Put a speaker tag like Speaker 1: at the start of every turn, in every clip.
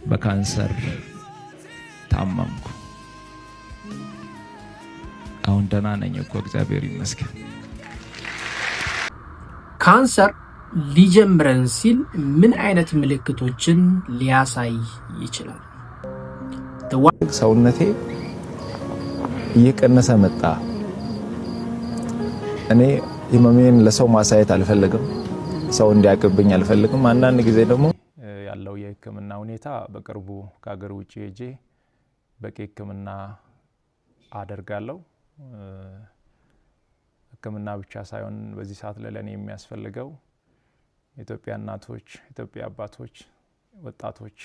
Speaker 1: በካንሰር ታመምኩ። አሁን ደህና ነኝ እኮ እግዚአብሔር ይመስገን።
Speaker 2: ካንሰር ሊጀምረን ሲል ምን አይነት ምልክቶችን ሊያሳይ ይችላል?
Speaker 1: ሰውነቴ እየቀነሰ መጣ። እኔ ህመሜን ለሰው ማሳየት አልፈልግም፣ ሰው እንዲያቅብኝ አልፈልግም። አንዳንድ ጊዜ ደግሞ ያለው የህክምና ሁኔታ በቅርቡ ከሀገር ውጪ ሄጄ በቂ ህክምና አደርጋለሁ። ህክምና ብቻ ሳይሆን በዚህ ሰዓት ለኔ የሚያስፈልገው ኢትዮጵያ እናቶች፣ ኢትዮጵያ አባቶች፣ ወጣቶች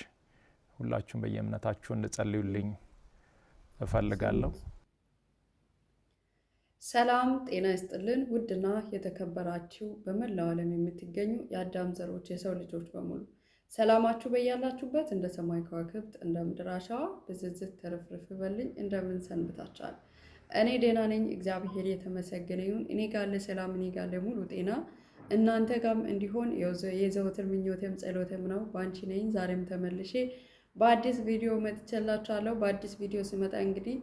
Speaker 1: ሁላችሁም በየእምነታችሁ እንድጸልዩልኝ እፈልጋለሁ።
Speaker 3: ሰላም ጤና ይስጥልን። ውድና የተከበራችሁ በመላው ዓለም የምትገኙ የአዳም ዘሮች የሰው ልጆች በሙሉ ሰላማችሁ በያላችሁበት እንደ ሰማይ ከዋክብት እንደ ምድር አሸዋ ብዝዝት ተረፍርፍ በልኝ። እንደምን ሰንብታችኋል? እኔ ደህና ነኝ፣ እግዚአብሔር የተመሰገነ ይሁን። እኔ ጋር ለሰላም፣ እኔ ጋር ለሙሉ ጤና እናንተ ጋርም እንዲሆን የዘወትር ምኞቴም ጸሎቴም ነው። ባንቺ ነኝ። ዛሬም ተመልሼ በአዲስ ቪዲዮ መጥቻላችኋለሁ። በአዲስ ቪዲዮ ስመጣ እንግዲህ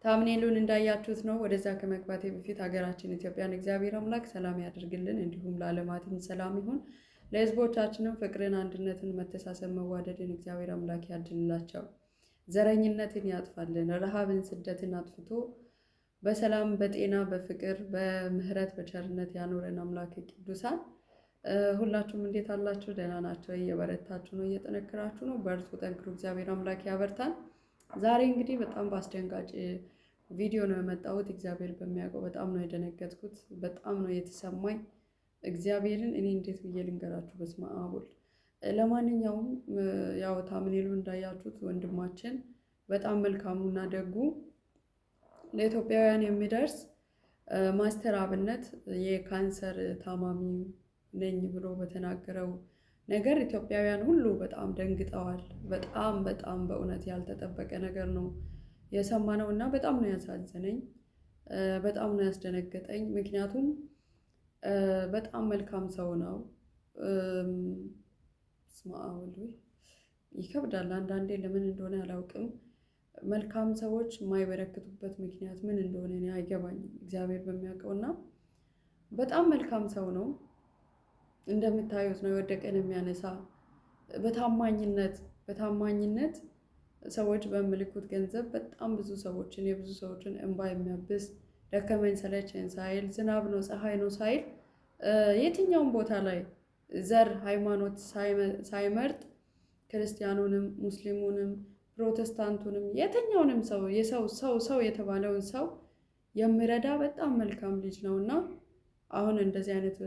Speaker 3: ታምኔሉን እንዳያችሁት ነው። ወደዛ ከመግባቴ በፊት ሀገራችን ኢትዮጵያን እግዚአብሔር አምላክ ሰላም ያደርግልን፣ እንዲሁም ለዓለማችን ሰላም ይሁን። ለህዝቦቻችንም ፍቅርን፣ አንድነትን፣ መተሳሰብ፣ መዋደድን እግዚአብሔር አምላክ ያድልላቸው። ዘረኝነትን ያጥፋልን፣ ረሃብን፣ ስደትን አጥፍቶ በሰላም በጤና በፍቅር በምህረት በቸርነት ያኖረን አምላክ ቅዱሳን። ሁላችሁም እንዴት አላችሁ? ደህና ናችሁ? እየበረታችሁ ነው? እየጠነከራችሁ ነው? በርቱ፣ ጠንክሩ። እግዚአብሔር አምላክ ያበርታን። ዛሬ እንግዲህ በጣም በአስደንጋጭ ቪዲዮ ነው የመጣሁት። እግዚአብሔር በሚያውቀው በጣም ነው የደነገጥኩት፣ በጣም ነው የተሰማኝ። እግዚአብሔርን እኔ እንዴት ብዬ ልንገራችሁ? በስመ አብ ወልድ። ለማንኛውም ያው ታምኔሉ እንዳያችሁት ወንድማችን በጣም መልካሙና ደጉ ለኢትዮጵያውያን የሚደርስ ማስተር አብነት የካንሰር ታማሚ ነኝ ብሎ በተናገረው ነገር ኢትዮጵያውያን ሁሉ በጣም ደንግጠዋል። በጣም በእውነት ያልተጠበቀ ነገር ነው የሰማነው እና በጣም ነው ያሳዘነኝ፣ በጣም ነው ያስደነገጠኝ። ምክንያቱም በጣም መልካም ሰው ነው። ስማአውሉ ይከብዳል አንዳንዴ፣ ለምን እንደሆነ አላውቅም። መልካም ሰዎች የማይበረክቱበት ምክንያት ምን እንደሆነ እኔ አይገባኝም፣ እግዚአብሔር በሚያውቀውና በጣም መልካም ሰው ነው። እንደምታዩት ነው የወደቀን የሚያነሳ በታማኝነት ሰዎች በሚልኩት ገንዘብ በጣም ብዙ ሰዎችን የብዙ ሰዎችን እንባ የሚያብስ ደከመኝ ሰለቸኝ ሳይል ዝናብ ነው ፀሐይ ነው ሳይል የትኛውም ቦታ ላይ ዘር ሃይማኖት ሳይመርጥ ክርስቲያኑንም ሙስሊሙንም ፕሮቴስታንቱንም የትኛውንም ሰው የተባለውን ሰው የሚረዳ በጣም መልካም ልጅ ነውና አሁን እንደዚህ አይነት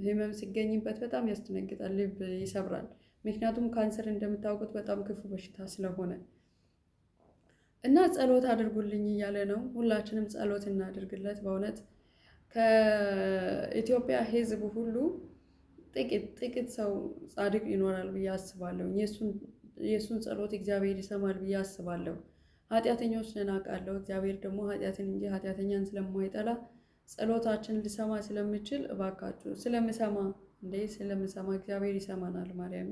Speaker 3: ህመም ሲገኝበት በጣም ያስደነግጣል፣ ልብ ይሰብራል። ምክንያቱም ካንሰር እንደምታውቁት በጣም ክፉ በሽታ ስለሆነ እና ጸሎት አድርጉልኝ እያለ ነው። ሁላችንም ጸሎት እናድርግለት። በእውነት ከኢትዮጵያ ህዝብ ሁሉ ጥቂት ሰው ጻድቅ ይኖራል ብዬ አስባለሁ። የሱን ጸሎት እግዚአብሔር ይሰማል ብዬ አስባለሁ። ኃጢአተኞች ነን አውቃለሁ። እግዚአብሔር ደግሞ ኃጢአትን እንጂ ኃጢአተኛን ስለማይጠላ ጸሎታችን ሊሰማ ስለሚችል እባካችሁ ስለምሰማ እግዚአብሔር ይሰማናል ማርያም።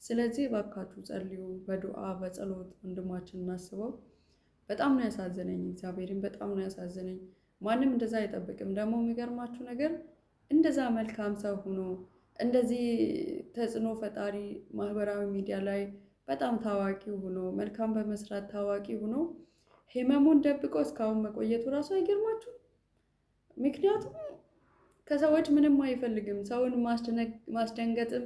Speaker 3: ስለዚህ እባካችሁ ጸልዩ፣ በዱዓ በጸሎት ወንድማችን እናስበው። በጣም ነው ያሳዘነኝ፣ እግዚአብሔርን በጣም ነው ያሳዘነኝ። ማንም እንደዛ አይጠብቅም። ደግሞ የሚገርማችሁ ነገር እንደዛ መልካም ሰው ሆኖ እንደዚህ ተጽዕኖ ፈጣሪ ማህበራዊ ሚዲያ ላይ በጣም ታዋቂ ሆኖ መልካም በመስራት ታዋቂ ሆኖ ህመሙን ደብቆ እስካሁን መቆየቱ ራሱ አይገርማችሁ? ምክንያቱም ከሰዎች ምንም አይፈልግም፣ ሰውን ማስደንገጥም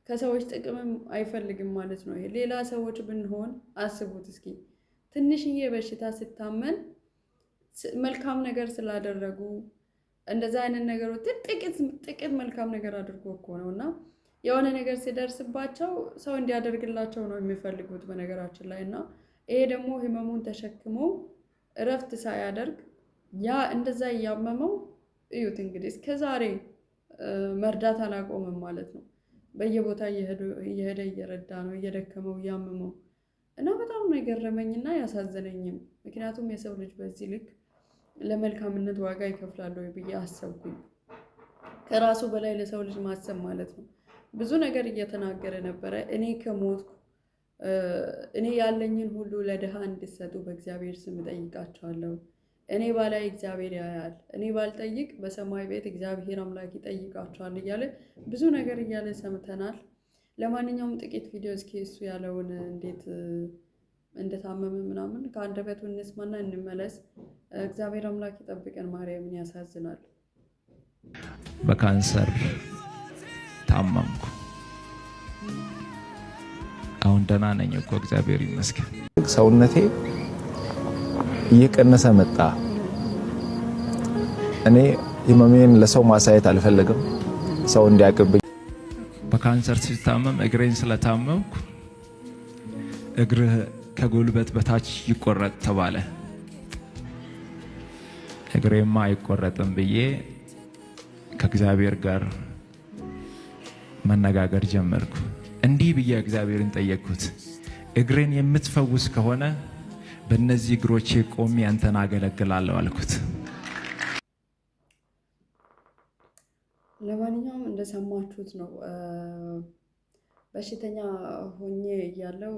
Speaker 3: ከሰዎች ጥቅምም አይፈልግም ማለት ነው። ሌላ ሰዎች ብንሆን አስቡት እስኪ፣ ትንሽዬ በሽታ ስታመን መልካም ነገር ስላደረጉ እንደዛ አይነት ነገሮች ጥቂት መልካም ነገር አድርጎ እኮ ነውና የሆነ ነገር ሲደርስባቸው ሰው እንዲያደርግላቸው ነው የሚፈልጉት በነገራችን ላይ። እና ይሄ ደግሞ ህመሙን ተሸክሞ እረፍት ሳያደርግ ያ እንደዛ እያመመው እዩት እንግዲህ እስከዛሬ መርዳት አላቆመም ማለት ነው። በየቦታ እየሄደ እየረዳ ነው፣ እየደከመው እያመመው እና በጣም ነው የገረመኝና ያሳዘነኝም። ምክንያቱም የሰው ልጅ በዚህ ልክ ለመልካምነት ዋጋ ይከፍላል ወይ ብዬ አሰብኩኝ። ከራሱ በላይ ለሰው ልጅ ማሰብ ማለት ነው። ብዙ ነገር እየተናገረ ነበረ። እኔ ከሞትኩ እኔ ያለኝን ሁሉ ለድሃ እንድሰጡ በእግዚአብሔር ስም እጠይቃቸዋለሁ። እኔ ባላይ እግዚአብሔር ያያል፣ እኔ ባልጠይቅ በሰማይ ቤት እግዚአብሔር አምላክ ይጠይቃቸዋል እያለ ብዙ ነገር እያለ ሰምተናል። ለማንኛውም ጥቂት ቪዲዮ እስኪ እሱ ያለውን እንዴት እንደታመመ ምናምን ከአንደበቱ እንስማና እንመለስ። እግዚአብሔር አምላክ ይጠብቀን። ማርያምን ያሳዝናል።
Speaker 1: በካንሰር ታመምኩ። አሁን ደህና ነኝ እኮ እግዚአብሔር ይመስገን። ሰውነቴ እየቀነሰ መጣ። እኔ ህመሜን ለሰው ማሳየት አልፈልግም፣ ሰው እንዲያቅብኝ። በካንሰር ሲታመም እግሬን ስለታመምኩ እግርህ ከጉልበት በታች ይቆረጥ ተባለ። እግሬማ አይቆረጥም ብዬ ከእግዚአብሔር ጋር መነጋገር ጀመርኩ። እንዲህ ብዬ እግዚአብሔርን ጠየቅኩት፣ እግሬን የምትፈውስ ከሆነ በእነዚህ እግሮቼ ቆሜ አንተን አገለግላለሁ አልኩት።
Speaker 3: ለማንኛውም እንደሰማችሁት ነው። በሽተኛ ሆኜ እያለው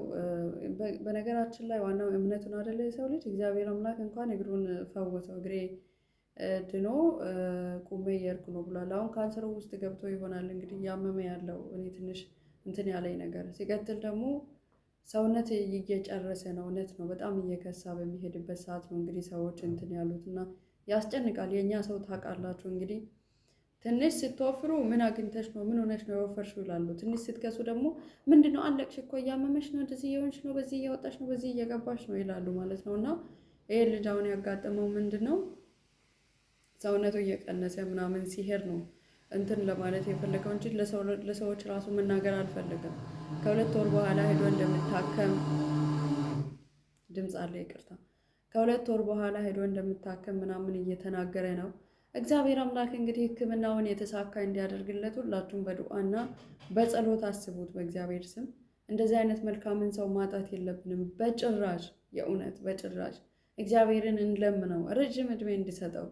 Speaker 3: በነገራችን ላይ ዋናው እምነቱን አይደለ የሰው ልጅ። እግዚአብሔር አምላክ እንኳን እግሩን ፈወሰው። እግሬ ድኖ ቁሜ እየሄድኩ ነው ብሏል። አሁን ካንሰሩ ውስጥ ገብቶ ይሆናል እንግዲህ እያመመ ያለው። እኔ ትንሽ እንትን ያለኝ ነገር ሲቀጥል ደግሞ ሰውነት እየጨረሰ ነው። እውነት ነው። በጣም እየከሳ በሚሄድበት ሰዓት ነው እንግዲህ ሰዎች እንትን ያሉት እና ያስጨንቃል። የእኛ ሰው ታውቃላችሁ እንግዲህ ትንሽ ስትወፍሩ ምን አግኝተሽ ነው ምን ሆነሽ ነው የወፈርሽው ይላሉ። ትንሽ ስትከሱ ደግሞ ምንድነው አለቅሽ እኮ እያመመሽ ነው፣ እንደዚህ እየሆንሽ ነው፣ በዚህ እየወጣሽ ነው፣ በዚህ እየገባሽ ነው ይላሉ ማለት ነው። እና ይሄ ልጅ አሁን ያጋጠመው ምንድነው ሰውነቱ እየቀነሰ ምናምን ሲሄድ ነው እንትን ለማለት የፈለገው እንጂ ለሰዎች ራሱ መናገር አልፈለገም። ከሁለት ወር በኋላ ሄዶ እንደምታከም ድምፅ አለ፣ ይቅርታ። ከሁለት ወር በኋላ ሄዶ እንደምታከም ምናምን እየተናገረ ነው። እግዚአብሔር አምላክ እንግዲህ ሕክምናውን የተሳካ እንዲያደርግለት ሁላችሁም በዱዓና በጸሎት አስቡት። በእግዚአብሔር ስም እንደዚህ አይነት መልካምን ሰው ማጣት የለብንም በጭራሽ። የእውነት በጭራሽ እግዚአብሔርን እንለምነው ረጅም እድሜ እንዲሰጠው፣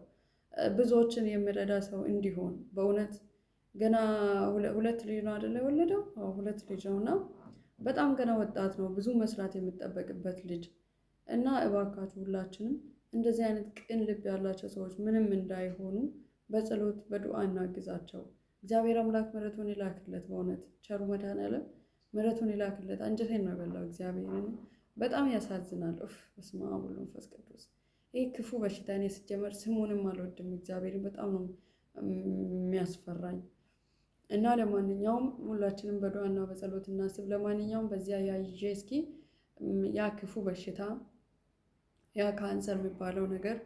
Speaker 3: ብዙዎችን የሚረዳ ሰው እንዲሆን። በእውነት ገና ሁለት ልጅ ነው አይደለ የወለደው? ሁለት ልጅ ነውና በጣም ገና ወጣት ነው፣ ብዙ መስራት የሚጠበቅበት ልጅ እና እባካችሁ ሁላችንም እንደዚህ አይነት ቅን ልብ ያላቸው ሰዎች ምንም እንዳይሆኑ በጸሎት በዱዓ እናግዛቸው። እግዚአብሔር አምላክ ምሕረቱን ይላክለት። በእውነት ቸሩ መድኃኔዓለም ምሕረቱን ይላክለት። አንጀቴን ነው የበላው እግዚአብሔርን። በጣም ያሳዝናል። በስመ አብ ወወልድ ወመንፈስ ቅዱስ። ይህ ክፉ በሽታ እኔ ስጀመር ስሙንም አልወድም። እግዚአብሔርን በጣም ነው የሚያስፈራኝ እና ለማንኛውም ሁላችንም በዱዓና በጸሎት እናስብ። ለማንኛውም በዚያ ያይዤ እስኪ ያ ክፉ በሽታ ያ ካንሰር የሚባለው ነገር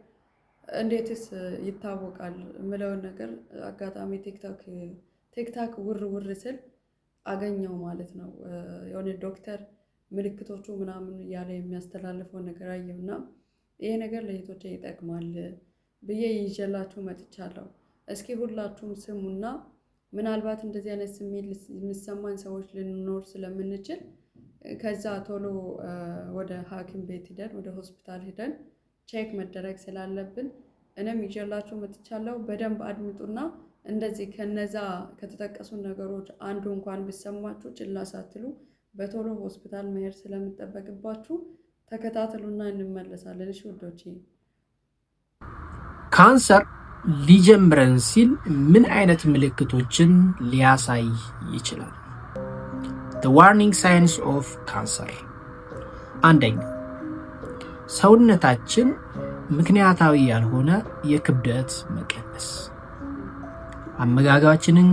Speaker 3: እንዴትስ ይታወቃል የምለውን ነገር አጋጣሚ ቲክታክ ውር ስል አገኘው ማለት ነው። የሆነ ዶክተር ምልክቶቹ ምናምን እያለ የሚያስተላልፈው ነገር አየሁና ይሄ ነገር ለእህቶቼ ይጠቅማል ብዬ ይዤላችሁ መጥቻለሁ። እስኪ ሁላችሁም ስሙና ምናልባት እንደዚህ አይነት ስሜት የሚሰማን ሰዎች ልንኖር ስለምንችል ከዛ ቶሎ ወደ ሐኪም ቤት ሄደን ወደ ሆስፒታል ሄደን ቼክ መደረግ ስላለብን እኔም ይዤላችሁ መጥቻለሁ። በደንብ አድምጡና እንደዚህ ከነዛ ከተጠቀሱ ነገሮች አንዱ እንኳን ቢሰማችሁ ችላ ሳትሉ በቶሎ ሆስፒታል መሄድ ስለምጠበቅባችሁ ተከታተሉና እንመለሳለን። እሺ ውዶቼ፣
Speaker 2: ካንሰር ሊጀምረን ሲል ምን አይነት ምልክቶችን ሊያሳይ ይችላል? The warning signs of cancer. አንደኛ፣ ሰውነታችን ምክንያታዊ ያልሆነ የክብደት መቀነስ። አመጋገባችንን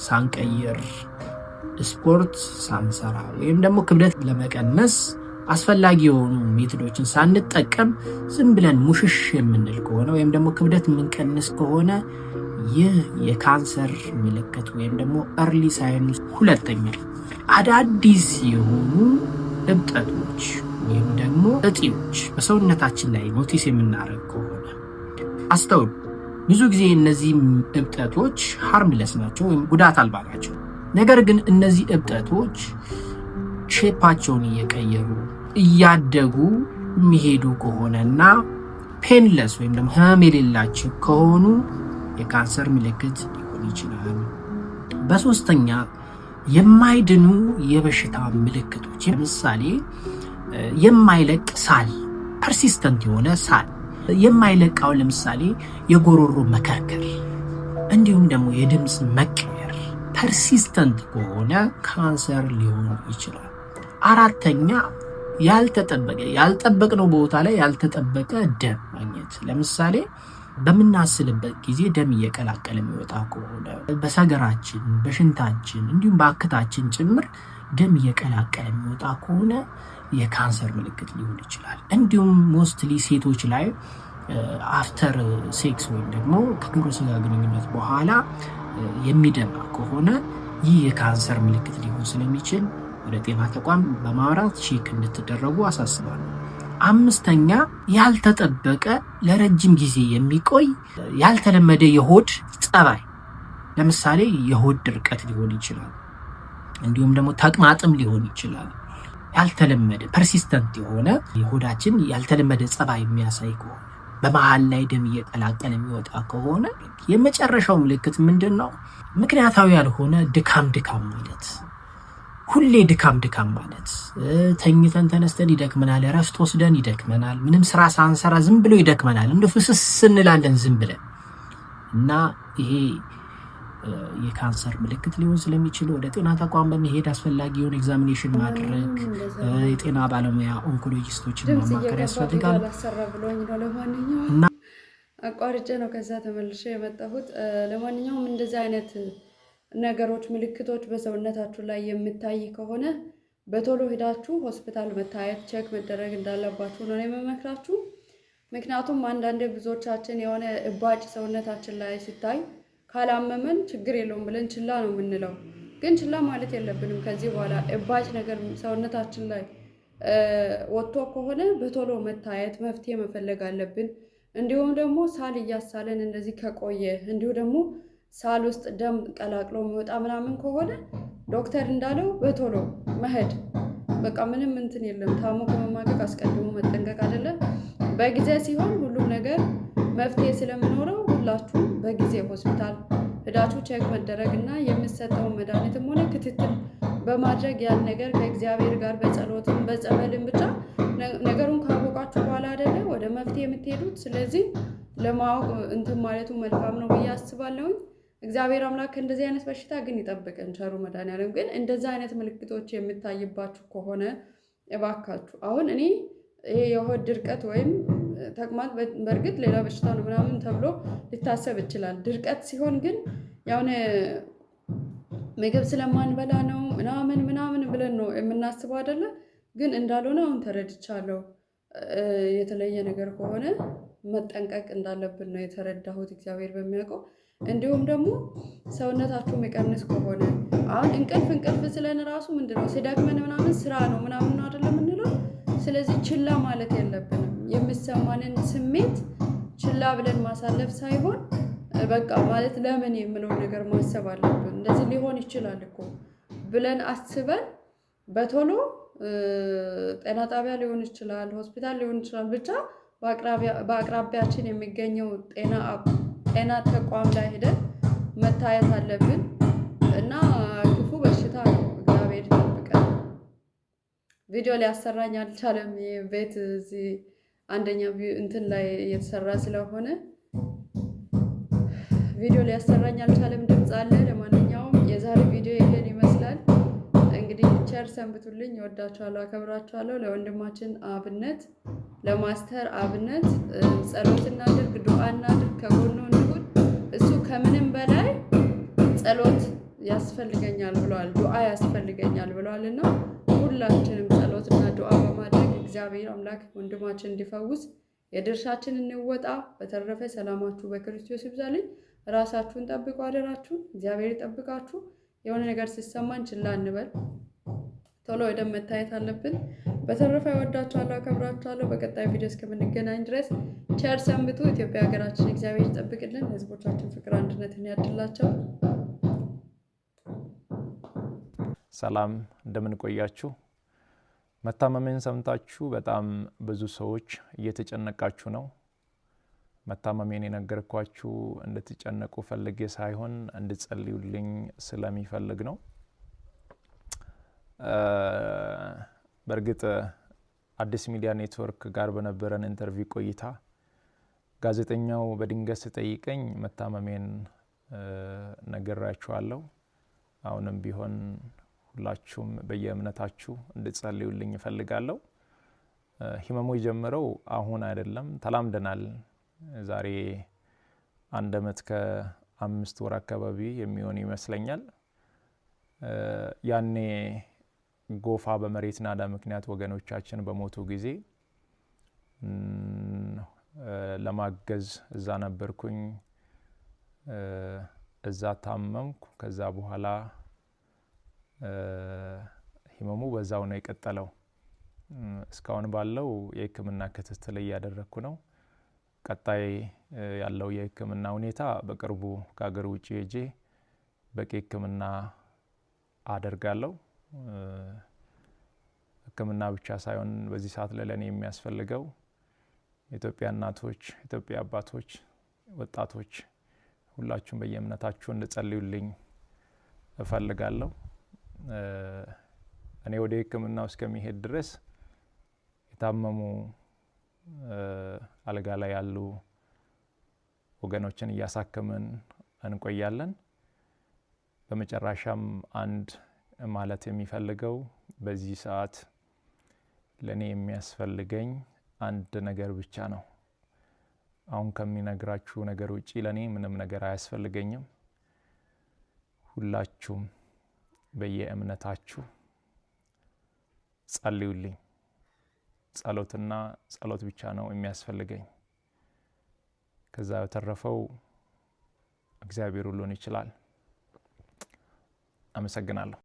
Speaker 2: ሳንቀይር፣ ስፖርት ሳንሰራ ወይም ደግሞ ክብደት ለመቀነስ አስፈላጊ የሆኑ ሜቶዶችን ሳንጠቀም ዝም ብለን ሙሽሽ የምንል ከሆነ ወይም ደግሞ ክብደት የምንቀንስ ከሆነ ይህ የካንሰር ምልክት ወይም ደግሞ early signs። ሁለተኛ፣ አዳዲስ የሆኑ እብጠቶች ወይም ደግሞ እጢዎች በሰውነታችን ላይ ኖቲስ የምናደርግ ከሆነ አስተውሉ። ብዙ ጊዜ እነዚህ እብጠቶች ሃርምለስ ናቸው ወይም ጉዳት አልባ ናቸው። ነገር ግን እነዚህ እብጠቶች ሼፓቸውን እየቀየሩ እያደጉ የሚሄዱ ከሆነና ፔንለስ ወይም ደግሞ ህመም የሌላቸው ከሆኑ የካንሰር ምልክት ሊሆን ይችላል። በሶስተኛ፣ የማይድኑ የበሽታ ምልክቶች ለምሳሌ የማይለቅ ሳል፣ ፐርሲስተንት የሆነ ሳል የማይለቃው ለምሳሌ የጎሮሮ መከርከር እንዲሁም ደግሞ የድምፅ መቀየር ፐርሲስተንት ከሆነ ካንሰር ሊሆን ይችላል። አራተኛ ያልጠበቅነው ቦታ ላይ ያልተጠበቀ ደም ማግኘት ለምሳሌ በምናስልበት ጊዜ ደም እየቀላቀለ የሚወጣ ከሆነ በሰገራችን፣ በሽንታችን እንዲሁም በአክታችን ጭምር ደም እየቀላቀለ የሚወጣ ከሆነ የካንሰር ምልክት ሊሆን ይችላል። እንዲሁም ሞስትሊ ሴቶች ላይ አፍተር ሴክስ ወይም ደግሞ ከግብረ ስጋ ግንኙነት በኋላ የሚደማ ከሆነ ይህ የካንሰር ምልክት ሊሆን ስለሚችል ወደ ጤና ተቋም በማምራት ቼክ እንድትደረጉ አሳስባለሁ። አምስተኛ ያልተጠበቀ ለረጅም ጊዜ የሚቆይ ያልተለመደ የሆድ ጸባይ ለምሳሌ የሆድ ድርቀት ሊሆን ይችላል። እንዲሁም ደግሞ ተቅማጥም ሊሆን ይችላል። ያልተለመደ ፐርሲስተንት የሆነ የሆዳችን ያልተለመደ ጸባይ የሚያሳይ ከሆነ በመሃል ላይ ደም እየቀላቀለ የሚወጣ ከሆነ የመጨረሻው ምልክት ምንድን ነው? ምክንያታዊ ያልሆነ ድካም ማለት ሁሌ ድካም ማለት ተኝተን ተነስተን ይደክመናል፣ እረፍት ወስደን ይደክመናል፣ ምንም ስራ ሳንሰራ ዝም ብሎ ይደክመናል፣ እንደ ፍስስ እንላለን ዝም ብለን እና ይሄ የካንሰር ምልክት ሊሆን ስለሚችል ወደ ጤና ተቋም በመሄድ አስፈላጊውን ኤግዛሚኔሽን ማድረግ የጤና ባለሙያ ኦንኮሎጂስቶችን ማማከር ያስፈልጋል።
Speaker 3: እና አቋርጬ ነው ከዛ ተመልሼ የመጣሁት። ለማንኛውም እንደዚህ አይነት ነገሮች ምልክቶች በሰውነታችሁ ላይ የምታይ ከሆነ በቶሎ ሄዳችሁ ሆስፒታል መታየት ቼክ መደረግ እንዳለባችሁ ነው የምመክራችሁ። ምክንያቱም አንዳንዴ ብዙዎቻችን የሆነ እባጭ ሰውነታችን ላይ ሲታይ ካላመመን ችግር የለውም ብለን ችላ ነው የምንለው። ግን ችላ ማለት የለብንም። ከዚህ በኋላ እባጭ ነገር ሰውነታችን ላይ ወጥቶ ከሆነ በቶሎ መታየት መፍትሄ መፈለግ አለብን። እንዲሁም ደግሞ ሳል እያሳለን እንደዚህ ከቆየ እንዲሁ ደግሞ ሳል ውስጥ ደም ቀላቅሎ የሚወጣ ምናምን ከሆነ ዶክተር እንዳለው በቶሎ መሄድ በቃ ምንም እንትን የለም። ታሞ ከመማቀቅ አስቀድሞ መጠንቀቅ አይደለም። በጊዜ ሲሆን ሁሉም ነገር መፍትሄ ስለሚኖረው ሁላችሁም በጊዜ ሆስፒታል ሄዳችሁ ቼክ መደረግ እና የምትሰጠውን መድኃኒትም ሆነ ክትትል በማድረግ ያን ነገር ከእግዚአብሔር ጋር በጸሎትም በጸበልም ብቻ ነገሩን ካወቃችሁ በኋላ አይደለ ወደ መፍትሄ የምትሄዱት። ስለዚህ ለማወቅ እንትን ማለቱ መልካም ነው ብዬ አስባለሁኝ። እግዚአብሔር አምላክ እንደዚህ አይነት በሽታ ግን ይጠብቀን ቸሩ መድኃኒዓለም። ግን እንደዚህ አይነት ምልክቶች የምታይባችሁ ከሆነ እባካችሁ አሁን እኔ ይሄ የሆድ ድርቀት ወይም ተቅማጥ በእርግጥ ሌላ በሽታ ነው ምናምን ተብሎ ሊታሰብ ይችላል። ድርቀት ሲሆን ግን ያውነ ምግብ ስለማንበላ ነው ምናምን ብለን ነው የምናስበው አይደለ? ግን እንዳልሆነ አሁን ተረድቻለሁ። የተለየ ነገር ከሆነ መጠንቀቅ እንዳለብን ነው የተረዳሁት እግዚአብሔር በሚያውቀው። እንዲሁም ደግሞ ሰውነታችሁ የሚቀንስ ከሆነ አሁን እንቅልፍ ስለን ራሱ ምንድነው ሲደክመን ምናምን ስራ ነው ምናምን ነው አይደለም የምንለው። ስለዚህ ችላ ማለት የለብንም። የሚሰማንን ስሜት ችላ ብለን ማሳለፍ ሳይሆን በቃ ማለት ለምን የምለውን ነገር ማሰብ አለብን። እንደዚህ ሊሆን ይችላል እኮ ብለን አስበን በቶሎ ጤና ጣቢያ ሊሆን ይችላል፣ ሆስፒታል ሊሆን ይችላል፣ ብቻ በአቅራቢያችን የሚገኘው ጤና ተቋም ላይ ሄደን መታየት አለብን እና ክፉ በሽታ ነው። እግዚአብሔር ይጠብቀን። ቪዲዮ ሊያሰራኝ አልቻለም። ቤት እዚህ አንደኛ እንትን ላይ እየተሰራ ስለሆነ ቪዲዮ ሊያሰራኝ አልቻለም። ድምፅ አለ። ለማንኛውም የዛሬ ቪዲዮ ይሄን ይመስላል። እንግዲህ ቸር ሰንብቱልኝ። እወዳችኋለሁ፣ አከብራችኋለሁ። ለወንድማችን አብነት ለማስተር አብነት ጸሎት እናድርግ፣ ዱዓ እናድርግ፣ ከጎኑ እንሁን። እሱ ከምንም በላይ ጸሎት ያስፈልገኛል ብለዋል፣ ዱዓ ያስፈልገኛል ብለዋል እና ሁላችንም ጸሎትና ዱዓ በማድረግ እግዚአብሔር አምላክ ወንድማችን እንዲፈውስ የድርሻችን እንወጣ። በተረፈ ሰላማችሁ በክርስቶስ ይብዛልኝ። ራሳችሁን ጠብቁ፣ አደራችሁን። እግዚአብሔር ይጠብቃችሁ። የሆነ ነገር ሲሰማን ችላ እንበል። ቶሎ ወደ መታየት አለብን። በተረፈ እወዳችኋለሁ፣ አከብራችኋለሁ። በቀጣይ ቪዲዮ እስከምንገናኝ ድረስ ቸር ሰንብቱ። ኢትዮጵያ ሀገራችን እግዚአብሔር ይጠብቅልን። ህዝቦቻችን ፍቅር፣ አንድነትን ያድላቸው።
Speaker 1: ሰላም፣ እንደምን ቆያችሁ? መታመሜን ሰምታችሁ በጣም ብዙ ሰዎች እየተጨነቃችሁ ነው። መታመሜን የነገርኳችሁ እንድትጨነቁ ፈልጌ ሳይሆን እንድጸልዩልኝ ስለሚፈልግ ነው። በእርግጥ አዲስ ሚዲያ ኔትወርክ ጋር በነበረን ኢንተርቪው ቆይታ ጋዜጠኛው በድንገት ሲጠይቀኝ መታመሜን ነግራችኋለሁ። አሁንም ቢሆን ሁላችሁም በየእምነታችሁ እንድትጸልዩልኝ እፈልጋለሁ። ህመሙ የጀመረው አሁን አይደለም፣ ተላምደናል። ዛሬ 1 ዓመት ከ5 ወር አካባቢ የሚሆን ይመስለኛል። ያኔ ጎፋ በመሬት ናዳ ምክንያት ወገኖቻችን በሞቱ ጊዜ ለማገዝ እዛ ነበርኩኝ። እዛ ታመምኩ። ከዛ በኋላ ህመሙ በዛው ነው የቀጠለው። እስካሁን ባለው የህክምና ክትትል እያደረኩ ነው። ቀጣይ ያለው የህክምና ሁኔታ በቅርቡ ከሀገር ውጭ ሄጄ በቂ ህክምና አደርጋለሁ። ህክምና ብቻ ሳይሆን በዚህ ሰዓት ለኔ የሚያስፈልገው የኢትዮጵያ እናቶች፣ የኢትዮጵያ አባቶች፣ ወጣቶች ሁላችሁም በየእምነታችሁ እንድጸልዩልኝ እፈልጋለሁ። እኔ ወደ ህክምናው እስከሚሄድ ድረስ የታመሙ አልጋ ላይ ያሉ ወገኖችን እያሳከምን እንቆያለን። በመጨረሻም አንድ ማለት የሚፈልገው በዚህ ሰዓት ለኔ የሚያስፈልገኝ አንድ ነገር ብቻ ነው። አሁን ከሚነግራችሁ ነገር ውጪ ለኔ ምንም ነገር አያስፈልገኝም። ሁላችሁም በየእምነታችሁ ጸልዩልኝ። ጸሎትና ጸሎት ብቻ ነው የሚያስፈልገኝ። ከዛ በተረፈው እግዚአብሔር ሁሉን ይችላል። አመሰግናለሁ።